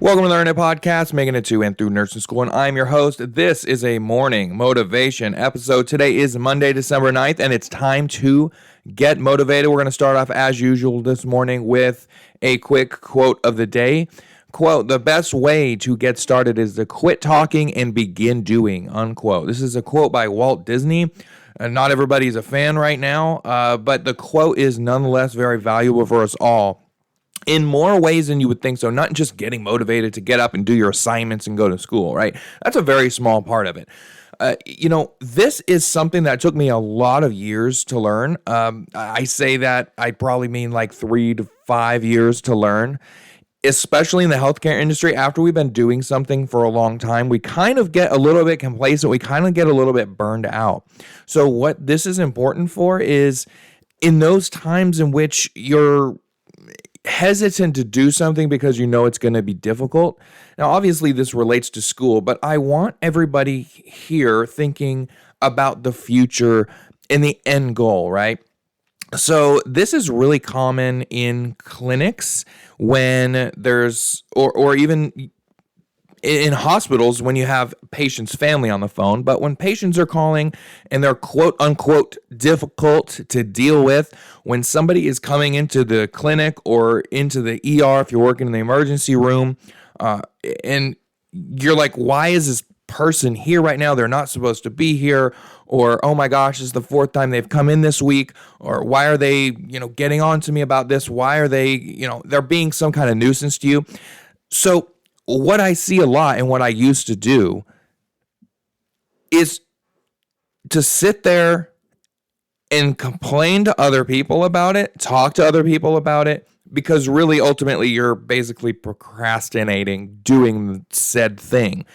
Welcome to the Learn It Podcast, making it to and through nursing school, and I'm your host. This is a morning motivation episode. Today is Monday, December 9th, and it's time to get motivated. We're going to start off as usual this morning with a quick quote of the day. Quote, "The best way to get started is to quit talking and begin doing," unquote. This is a quote by Walt Disney. Not everybody's a fan right now, but the quote is nonetheless very valuable for us all in more ways than you would think so. Not just getting motivated to get up and do your assignments and go to school, right? That's a very small part of it. This is something that took me a lot of years to learn. I say that I probably mean like 3 to 5 years to learn, especially in the healthcare industry. After we've been doing something for a long time, we kind of get a little bit complacent. We kind of get a little bit burned out. So what this is important for is in those times in which you're hesitant to do something because you know it's going to be difficult. Now, obviously, this relates to school, but I want everybody here thinking about the future and the end goal, right? So this is really common in clinics when there's, or even in hospitals when you have patients' family on the phone. But when patients are calling and they're quote unquote difficult to deal with, when somebody is coming into the clinic or into the ER, if you're working in the emergency room, and you're like, why is this person here right now? They're not supposed to be here. Or, oh my gosh, this is the fourth time they've come in this week. Or why are they, getting on to me about this? Why are they, they're being some kind of nuisance to you. So what I see a lot and what I used to do is to sit there and complain to other people about it, talk to other people about it, because really ultimately you're basically procrastinating doing said thing.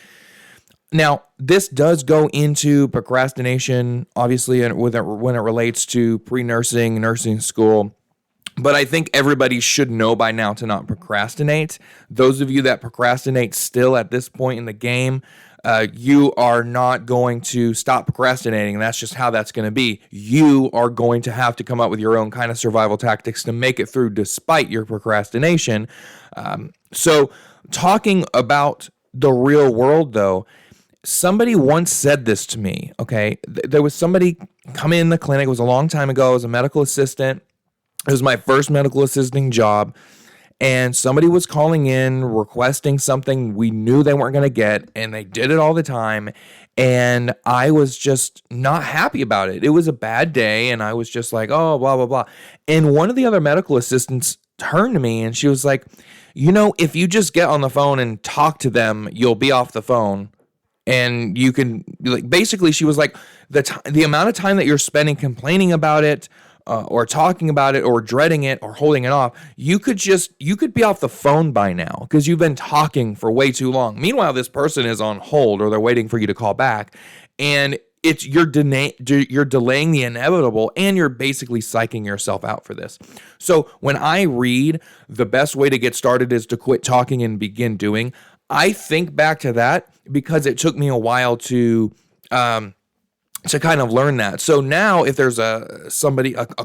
Now, this does go into procrastination, obviously, when it relates to pre-nursing, nursing school. But I think everybody should know by now to not procrastinate. Those of you that procrastinate still at this point in the game, you are not going to stop procrastinating. That's just how that's going to be. You are going to have to come up with your own kind of survival tactics to make it through despite your procrastination. So talking about the real world, though, somebody once said this to me, okay? There was somebody coming in the clinic. It was a long time ago. I was a medical assistant. It was my first medical assisting job, and somebody was calling in requesting something we knew they weren't going to get, and they did it all the time, and I was just not happy about it. It was a bad day, and I was just like, oh, blah, blah, blah. And one of the other medical assistants turned to me, and she was like, if you just get on the phone and talk to them, you'll be off the phone. And you can, basically, she was like, the amount of time that you're spending complaining about it, or talking about it, or dreading it, or holding it off, you could be off the phone by now because you've been talking for way too long. Meanwhile, this person is on hold, or they're waiting for you to call back, and you're delaying the inevitable, and you're basically psyching yourself out for this. So when I read the best way to get started is to quit talking and begin doing, I think back to that because it took me a while to kind of learn that. So now if there's a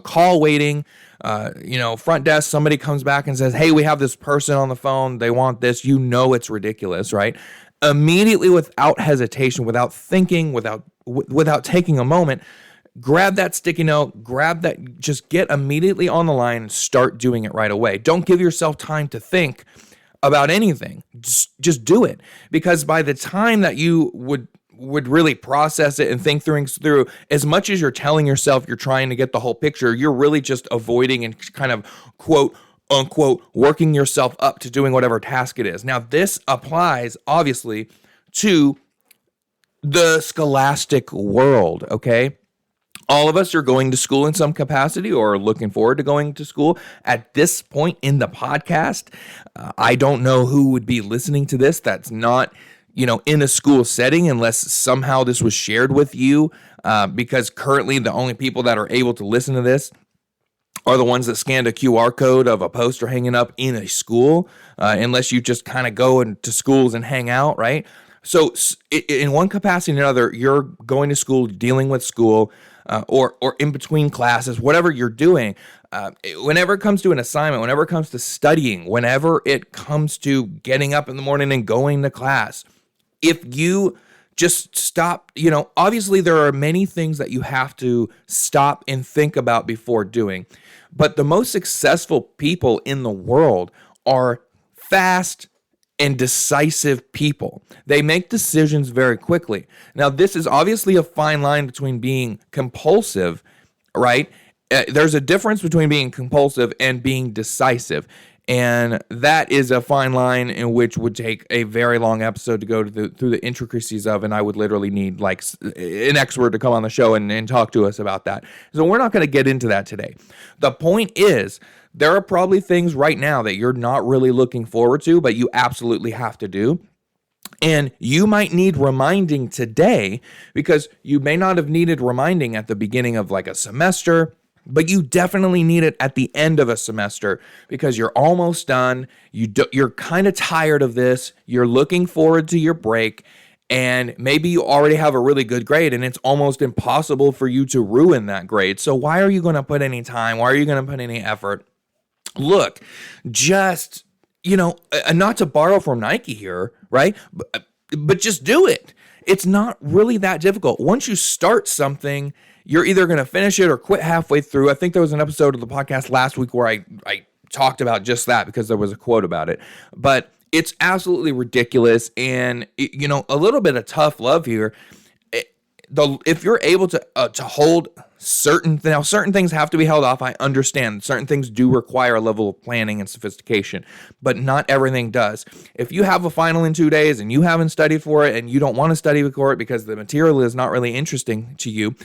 call waiting, front desk, somebody comes back and says, hey, we have this person on the phone, they want this, it's ridiculous, right? Immediately, without hesitation, without thinking, without taking a moment, grab that sticky note, just get immediately on the line and start doing it right away. Don't give yourself time to think about anything. Just do it. Because by the time that you would really process it and think through, as much as you're telling yourself you're trying to get the whole picture, you're really just avoiding and kind of quote unquote working yourself up to doing whatever task it is. Now, this applies obviously to the scholastic world, okay? All of us are going to school in some capacity or looking forward to going to school at this point in the podcast. I don't know who would be listening to this that's not, in a school setting, unless somehow this was shared with you, because currently the only people that are able to listen to this are the ones that scanned a QR code of a poster hanging up in a school, unless you just kind of go into schools and hang out, right? So in one capacity or another, you're going to school, dealing with school. or in between classes, whatever you're doing, whenever it comes to an assignment, whenever it comes to studying, whenever it comes to getting up in the morning and going to class, if you just stop, obviously there are many things that you have to stop and think about before doing. But the most successful people in the world are fast and decisive people. They make decisions very quickly. Now, this is obviously a fine line between being compulsive, right? There's a difference between being compulsive and being decisive. And that is a fine line in which would take a very long episode to go through the intricacies of, and I would literally need like an expert to come on the show and talk to us about that. So we're not going to get into that today. The point is, there are probably things right now that you're not really looking forward to, but you absolutely have to do. And you might need reminding today, because you may not have needed reminding at the beginning of like a semester, but you definitely need it at the end of a semester because you're almost done. You're kind of tired of this. You're looking forward to your break, and maybe you already have a really good grade and it's almost impossible for you to ruin that grade. So why are you going to put any time? Why are you going to put any effort? Look, just, not to borrow from Nike here, right? But just do it. It's not really that difficult. Once you start something, you're either going to finish it or quit halfway through. I think there was an episode of the podcast last week where I talked about just that because there was a quote about it. But it's absolutely ridiculous. And, a little bit of tough love here. If you're able to hold certain things have to be held off. I understand certain things do require a level of planning and sophistication, but not everything does. If you have a final in 2 days and you haven't studied for it and you don't want to study for it because the material is not really interesting to you,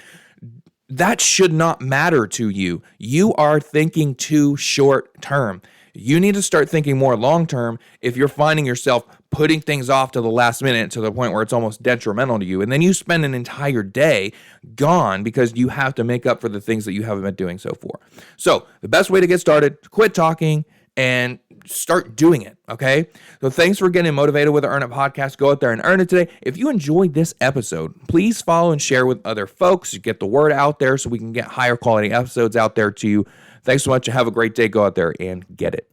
that should not matter to you. You are thinking too short term. You need to start thinking more long term if you're finding yourself putting things off to the last minute to the point where it's almost detrimental to you. And then you spend an entire day gone because you have to make up for the things that you haven't been doing so far. So the best way to get started, quit talking and start doing it, okay? So thanks for getting motivated with the Earn It podcast. Go out there and earn it today. If you enjoyed this episode, please follow and share with other folks. Get the word out there so we can get higher quality episodes out there to you. Thanks so much and have a great day. Go out there and get it.